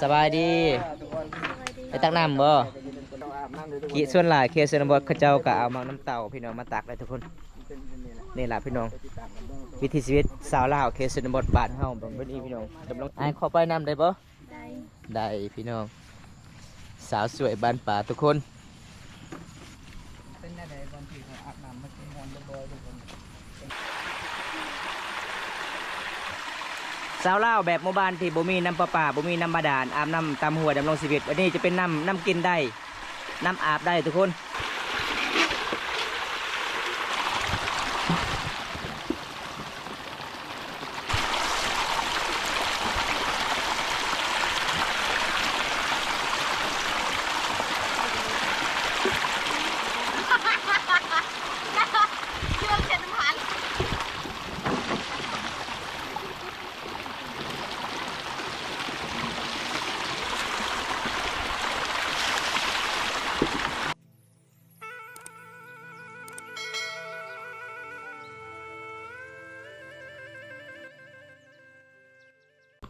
สบายดีไปตักน้ำบ่กี่ส่วนหลายเคสนบทเขาเจ้าก็เอามาน้ำเต่าพี่น้องมาตักเลยทุกคนนี่แหละพี่น้องวิถีชีวิตสาวลาวเคสนบทบ้านเฮาแบบนี้พี่น้องดำรงไอ้ขอไปน้ำได้บ่ได้พี่น้องสาวสวยบ้านป่าทุกคนเป็นอะไรบางทีเขาอาบน้ำมากินฮอนบ่อยทุกคนสาวลาวแบบหมู่บ้านที่บ่มีน้ำประปาบ่มีน้ำบาดาลอาบน้ำตามหัวดำรงชีวิตวันนี้จะเป็นน้ำกินได้น้ำอาบได้ทุกคน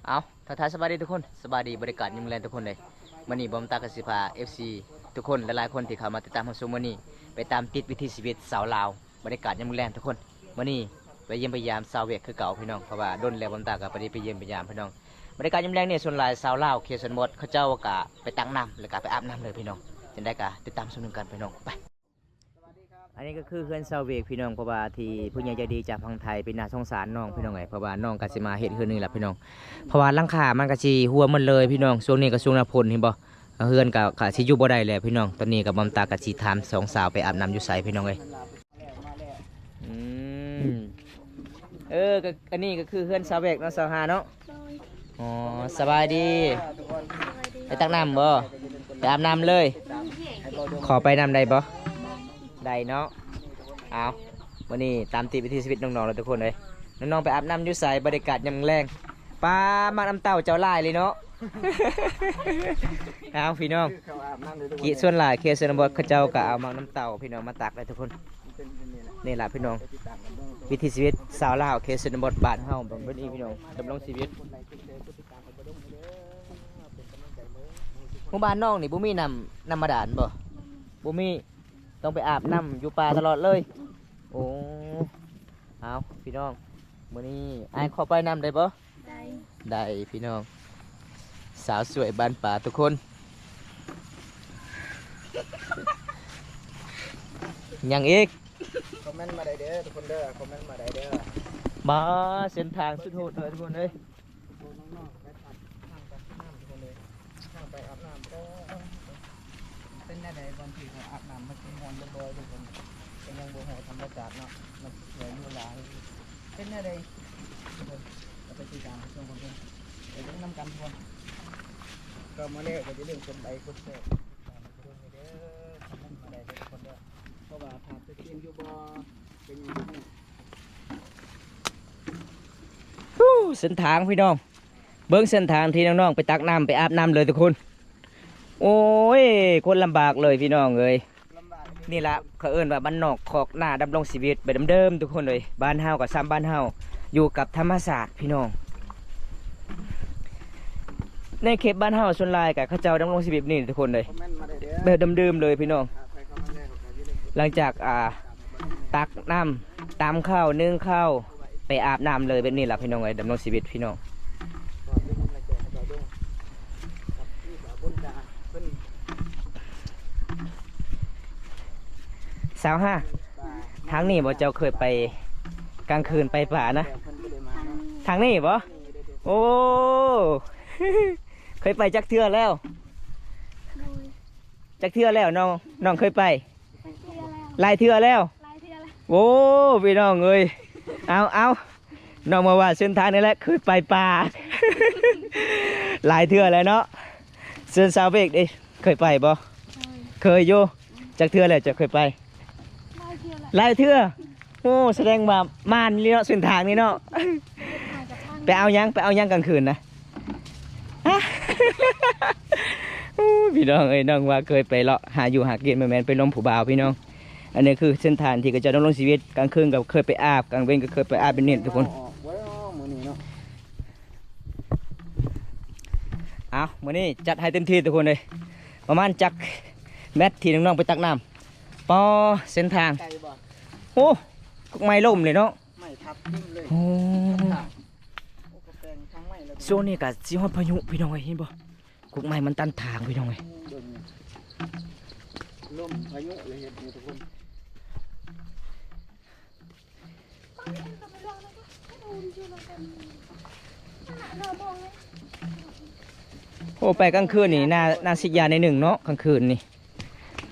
เอาทักทายสบายดีทุกคนสบายดีบริการยิ้มแรงทุกคนเลยมันนี่บอมตากสิพา FC ทุกคนหลายๆคนที่เข้ามาติดตามของซูมันนี่ไปตามติดวิถีชีวิตสาวลาวบริการยิ้มแรงทุกคนมันนี่ไปเยี่ยมพยายามสาวเวกคือเก่าพี่น้องเพราะว่าด้นแล้วบอมตากกับไปเยี่ยมพยายามพี่น้องบริการยิ้มแรงเนี่ยส่วนหลายสาวลาวเคสนบดเขาเจ้ากะไปตักน้ำหรือกะไปอาบน้ำเลยพี่น้องจะได้กะติดตามชมกันพี่น้องไปอันนี้ก็คือเพื่อนสาวเวกพี่น้องเพราะว่าที่ผู้ใหญ่ใจดีจากพังไทยเป็นน่าสงสารน้องพี่น้องไงเพราะว่าน้องกสิมาเห็นเฮือนนึงแหละพี่น้องเพราะว่าหลังคามันกะสิหัวมันเลยพี่น้องช่วงนี้ก็ช่วงหน้าฝนเห็นบ่เฮือนกะสิอยู่บ่ได้แล้วพี่น้องตอนนี้กับบอมตากะสิถามสองสาวไปอาบน้ำอยู่ไสพี่น้องเอ้ยก็อันนี้ก็คือเฮือนสาวเวกเนาะสาวหาเนาะอ๋อสบายดีไปตักน้ำบ่ไปอาบน้ำเลยขอไปน้ำได้บ่ได้เนาะเอาวันนี้ตามติดวิถีชีวิตน้องๆเราทุกคนเลยน้องๆไปอาบน้ำยุ่ใสบรรยากาศยามแรงปลามาน้ำเต่าเจ้าลายเลยเนาะ เอาพี่น้องกี่ส่วนหลายเคสนบทเขาเจ้าก็เอามาน้ำเต่าพี่น้องมาตักเลยทุกคนนี่แหละพี่น้องวิถีชีวิตสาวลาวเคสนบทบ้านเฮาแบบนี้พี่น้องดำรงชีวิตหมู่บ้านน้องนี่บุมีน้ำบาดาลบ่บุมีต้องไปอาบน้ำอยู่ป่าตลอดเลยโอ้เอาพี่น้องมื้อนี้ไอ้ขอไปน้ำได้ปะได้พี่น้องสาวสวยบ้านป่าทุกคนยังอีกคอมเมนต์มาได้เด้อทุกคนเด้อคอมเมนต์มาได้เด้อมาเส้นทางสุดโหดเลยทุกคนเลยไปอาบน้ำก็เป็นได้บางทีเขาอาบน้ำมากินฮอนบ่อยๆทุกคนเป็นยังบ่หัวธรรมชาติเนาะมันสวยอยู่หลายเป็นได้เราไปติดตามช่วงคนไปเล่นน้ำกันทุกคนก็มาเล่ก็จะเรื่องคนใดคนแท้เรื่องนี้เด้อทำมันมาได้ทุกคนเด้อเพราะว่าถ้าไปเที่ยงอยู่บ่เป็นอย่างนี้เส้นทางพี่น้องเบิ้งเส้นทางที่น้องๆไปตักน้ำไปอาบน้ำเลยทุกคนโอ้ยคนลำบากเลยพี่น้องเลยนี่ละเขาเอิ้นว่าบ้านนอกขอกหน้าดำรงชีวิตไปเดิมๆทุกคนเลยบ้านเฮากับซ้ำบ้านเฮาอยู่กับธรรมศาสตร์พี่น้องในเขตบ้านเฮาส่วนหลายกับเขาเจ้าดำรงชีวิตนี่ทุกคนเลยแบบเดิมๆเลยพี่น้องหลังจากตักน้ำตามข้าวนึ่งข้าวไปอาบน้ำเลยแบบนี้แหละพี่น้องเลยดำรงชีวิตพี่น้อง25ทางนี้บ่เจ้าเคยไปกลางคืนไปป่านะทางนี้บ่โอ้ เคยไปจักเทื่อแล้วจักเทื่อแล้วน้องเคยไปหลายเทื่อแล้วโอ้พี่น้องเอ้ยเอาน้องมาว่าเส้นทางนี้แหละเคยไปป่า หลายเทื่อแล้วเนาะเส้นซาวเบกดิเคยไปบ่เคยอยู่จักเทื่อแล้วจะเคยไปหลายเทื่อโอ้แสดงว่ามานนี่เนาะเส้นทางนี้เนาะไปเอายังกลางคืนนะพี่น้องเอ้ยน้องว่าเคยไปเลาะหาอยู่หากินแม่นไปล้มผู้บ่าวพี่น้องอันนี้คือเส้นทางที่ก็จะดำรงชีวิตกลางคืนกับเคยไปอาบกลางเว้นก็เคยไปอาบเป็นเน็ตทุกคน เอามื้อนี้จัดให้เต็มที่ทุกคนเลยประมาณจักแมตที่น้องๆไปตักน้ำปอเส้นทาง ไก่บ่ โอ้กุกไม้ล่มเลยเนาะ ไม่ทับทิ่มเลย โอ้ โอ้กระแปงทั้งไม่เลย โซนนี้ก็สิฮอดพายุพี่น้องเอ้ยเห็นบ่กุกไม้มันตันทางพี่น้องเอ้ย เบิ่งลมพายุเลยเห็นนี่ทุกคน โอ้ไปกลางคืนนี่น่าสิยาในหนึ่งเนาะกลางคืนนี่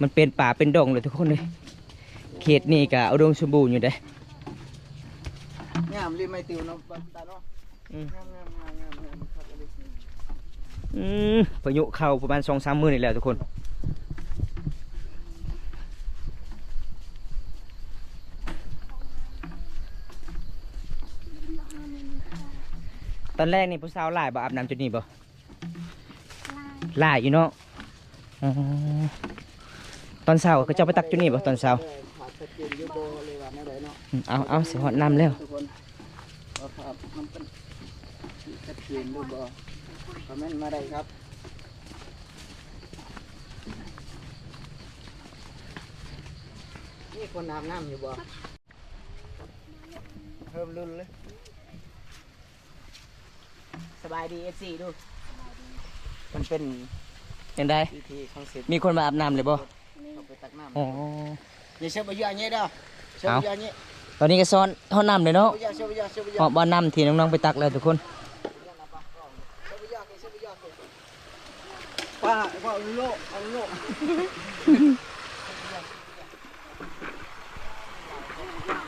มันเป็นป่าเป็นดงเลยทุกคนเลยเขตนี่ก็อุดมสมบูรณ์อยู่เด้ งามรีบไม่ติวเนาะตาเนาะงามครับอันนี้ พายุเข้าประมาณ2-3 มื้อนี่แหละทุกคนตอนแรกนี่ผู้สาวหลายบ่อาบน้ำจุดนี้บ่หลายอยู่เนาะอ๋อตอนเช้าก็เจ้าไปตักจุดนี้บ่ตอนเช้า ขาดสกินยูโบเลยว่าไม่ได้เนาะ เอาสิฮอดน้ำแล้ว ทุกคนว่าครับมันเป็นสกินยูโบคอมเมนต์มาได้ครับนี่คนอาบน้ำอยู่บ่เพิ่มรุ่นเลย สบายดี FC ดู มันเป็น ยังไง วิธีของเสร็จ มีคนมาอาบน้ำเลยบ่ เข้าไปตักน้ำ อ๋อ อย่าเชื่อไปเยอะอย่างนี้เด้อเชื่อไปเยอะอย่างนี้ ตอนนี้ก็ซ้อนห้องน้ำเลยเนาะ เชื่อไปเยอะเชื่อไปเย หอ อะ บบ่อน้ำที่น้องๆไปตักเลยทุกคน ป้าเอาโลเอาโล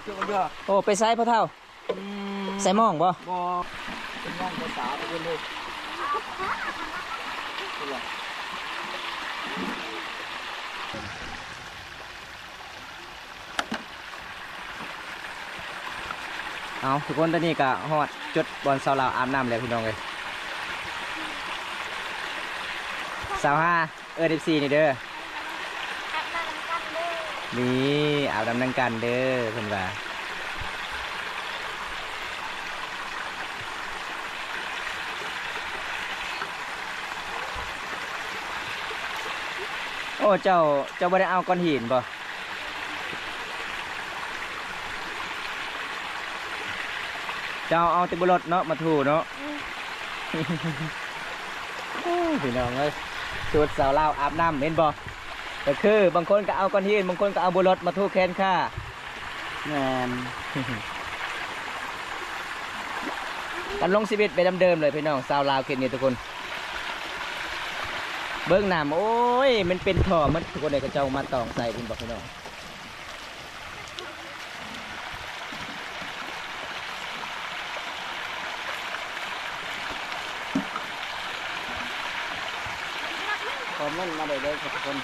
เชื่อไปเยอะ โอ้ไปไซพ่อเท่าใส่หมองบ่ บอเป็นน้องภาษาไปเลย เอาทุกคนตอนนี้ก็ฮอดจุดบอลเสาลาวอาบน้ำแล้วพี่น้องเลย2514นี่เด้อนี่อาบน้ำนั่งกันเด้อเพิ่นว่าโอ้เจ้าบ่ได้เอาก้อนหินบ่เจ้าเอาแติบุรถเนาะมาถูเนาะ พี่น้องเอ้ยชุดสาวลาวอาบน้ำเห็นบ่ก็คือบางคนก็เอาก้อนหินบางคนก็เอาบุรถมาถูแขนข้า แมน กันลงชีวิตไปเดิมๆเลยพี่น้องสาวลาวเขตนี้ทุกคนเบิ้งน้ำโอ้ยมันเป็นท่อมันทุกคนเลยก็เจ้ามาตองใส่พี่บอกพี่น้อง คอมเมนต์มาได้เลยครับทุกคน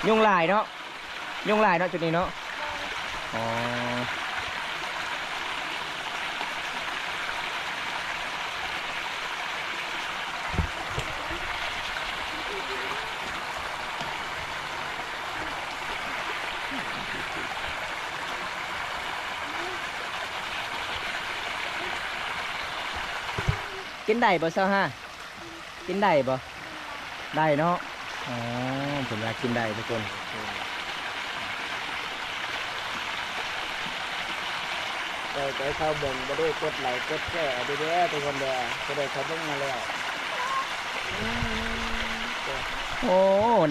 ยุงลายเนาะยุงลายเนาะจุดนี้เนาะอ๋อกินได้บ่เจ้าฮะกินได้บ่ได้เนาะอ๋อผมอยากกินได้ทุกคน ไปเข้าเบิ่งมาด้วยกดไลค์กดแชร์ด้วยเด้อทุกคนเด้อจะได้เขาเบิ่งมาแล้ว โอ้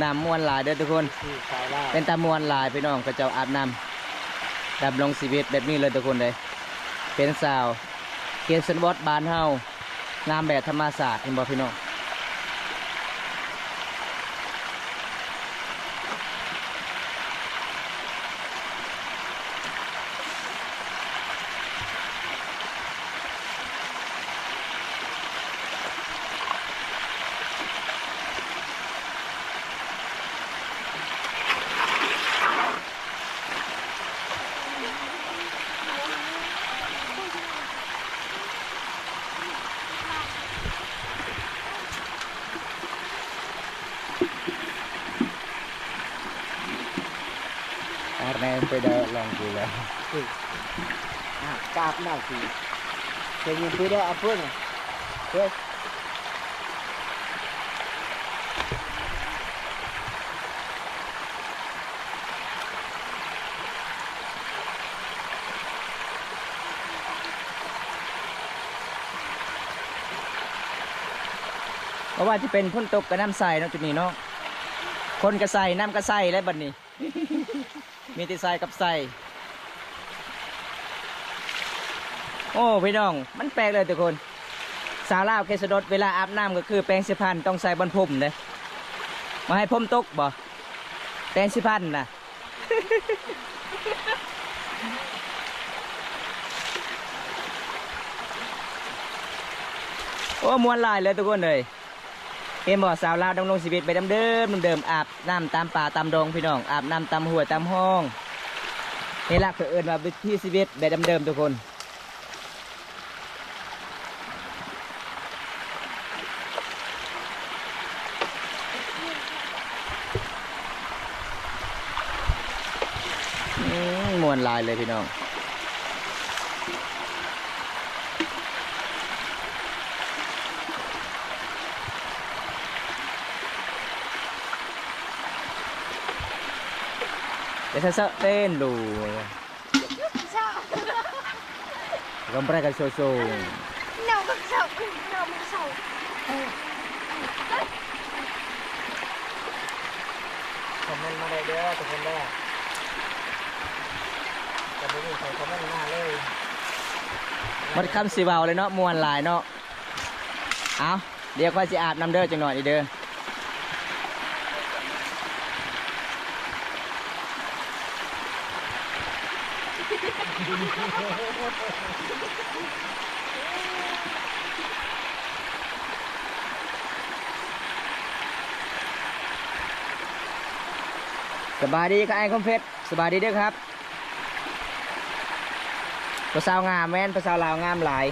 น้ำมวนหลายเด้อทุกคน ที่สายล่า เป็นตามวนหลายพี่น้องก็เจ้าอาบน้ำดำลงชีวิตแบบนี้เลยทุกคนเลยเป็นสาวเกียรติบดบานเฮางามแบบธรรมศาสตร์เห็นบ่พี่น้องkarena yang beda lang gila กราบหน้าสีเคยยินปืนได้เอาปืนเฮ้ยเพราะว่าที่เป็นพ่นตกกับน้ำใสเนาะจุดนี้เนาะคนก็ใส่น้ำก็ใส่แล้วบัดนี้ มีแต่ใส่กับใส่โอ้พี่น้องมันแปลกเลยทุกคนสาวลาวเคสดดเวลาอาบน้ำก็คือแปรงสีฟันต้องใส่บนพุ่มเลยมาให้พุ่มตกบ่แปรงสีฟันนะ โอ้มวนหลายเลยทุกคนเลยเห็นบ่สาวลาวดำรงชีวิตไปเดิมอาบน้ำตามป่าตามดงพี่น้องอาบน้ำตามหัวตามห้องนี่ละคือเอิญว่าวิถีชีวิตแบบเดิมทุกคนมวนหลายเลยพี่น้องเดี๋ยวจะเต้นดูก็ไม่ได้กันโซโซ nào cũng sợ nào cũng sợ คอมเมนต์มาได้เด้อทุกคนเด้อแต่ไม่มีใครคอมเมนต์มาเลย มันคำสีเบาเลยเนาะมวนหลายเนาะเอาเดี๋ยวค่อยจะอาบน้ำเด้อจังหน่อยอีเด้อสบายดีครับไอ้คอมเฟสสบายดีเด้อครับภาษางามแม่นภาษาลาวงามหลาย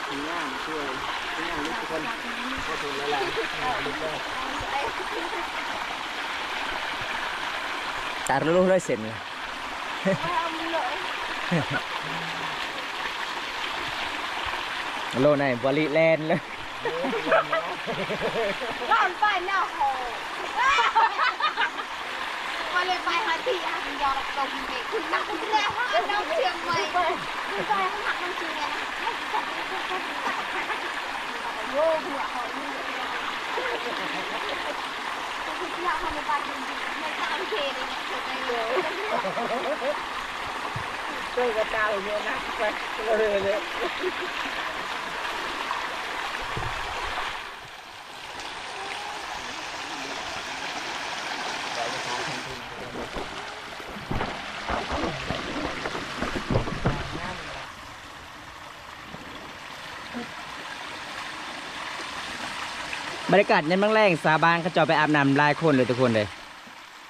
คุณย่างช่วยคุณย่างทุกคนก็ถูกแล้วแหละดูเด้อ ตาลุเลยเสร็จเลย โลไหนบริแลนด์เลย còn phải nào hồ mà lên bài hạt thì hạt giò độc đồng thì cứ nặng ra hết đâu trường mày cứ coi không hạt trong trường này vô vừa hỏi như vậy tôi không một bài gì mày sao chê đây nhỉ trường này rồi chơi cái tao như nát quayเลยบรรยากาศยันบางแรงสาบานเขาเจาะไปอาบน้ำหลายคนเลยทุกคนเลย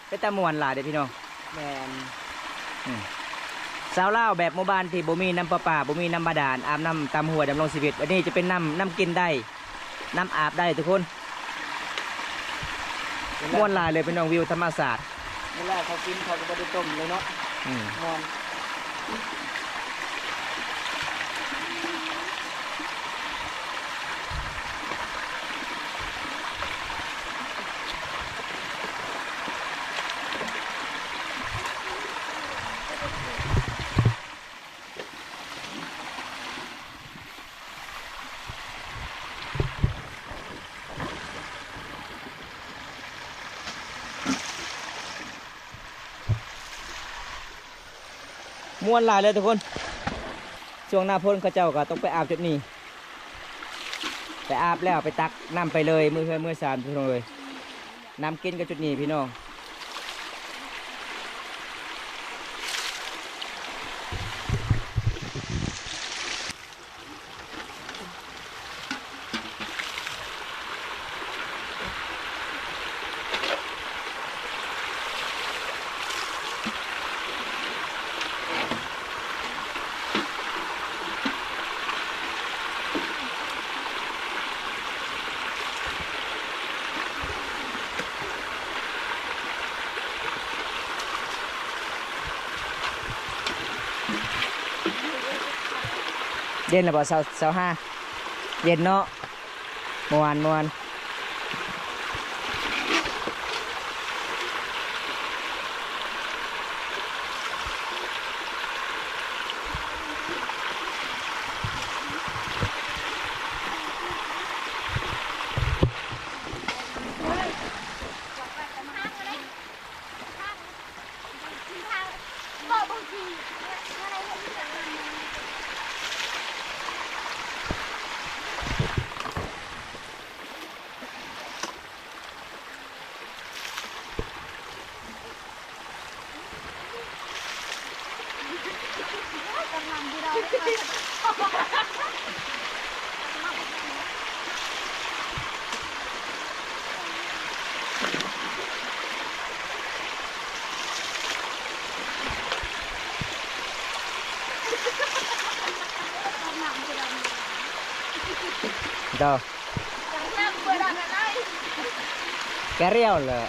ไปตะมวนหลายเด้อพี่น้อง แมน สาวเล่าวแบบหมู่บ้านที่บ่มีน้ำประปาบ่มีน้ำบาดาลอาบน้ำตามหัวดำรงชีวิตวันนี้จะเป็นน้ำกินได้น้ำอาบได้ทุกคนม่วนหลายเลยเป็นน้องวิวธรรมศาสตร์ เวลาเขากินเขาก็ไม่ได้ต้มเลยเนาะมอน ม่วนหลายเลยทุกคนช่วงหน้าพ้นเขาเจ้าก็ต้องไปอาบจุดนี้ไปอาบแล้วไปตักน้ำไปเลยมือเพื่อมือสามทุกคนเลยน้ำกินกับจุดนี้พี่น้อง เย็นแล้วบ่เสาห้าเย็นเนาะมวน บอกบางทีอะไรเห็นที่แบบนั้นกำลังที่เราได้เด้อ ยังแค่เปิดอะไรได้ แกเรียวเลย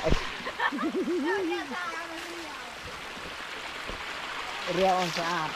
เนี่ยตามันเหี่ยว เรียวสะอาด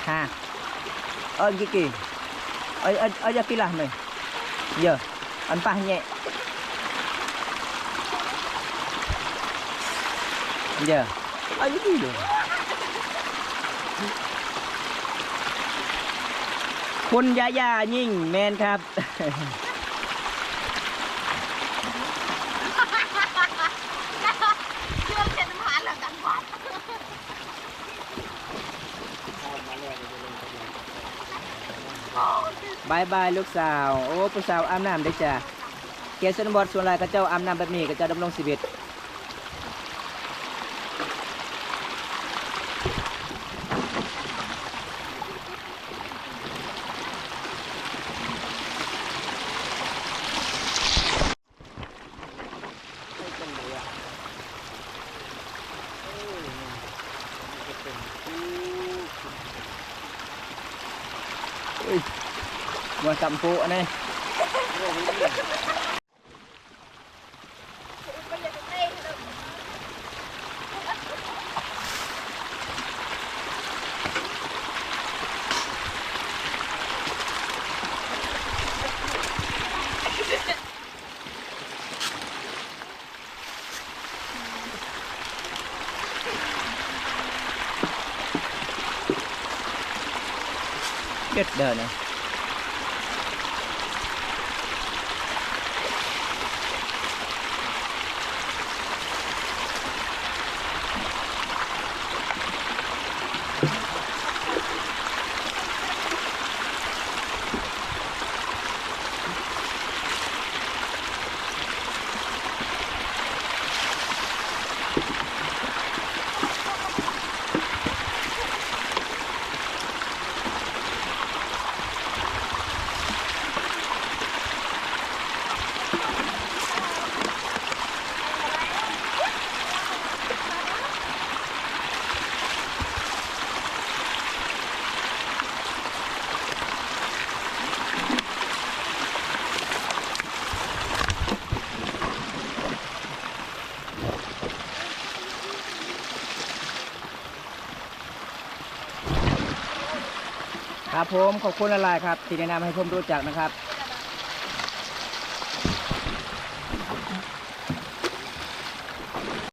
ha gigi pilah mày giờ anh pa nhẹ giờ gigi luônคุณยายายิ่งแมนครับ เครื่องเช็ดน้ำมันหลังกันหวาน บายบายลูกสาวโอ้ผู้สาวอาบน้ำได้จ้ะเกียรติชนบทส่วนไรก็เจ้าอาบน้ำแบบนี้ก็เจ้าดำรงชีวิต บัวจำปูอันนี้ เด็ดเดินนะครับผมขอบคุณหลายๆครับที่แนะนำให้ผมรู้จักนะครับ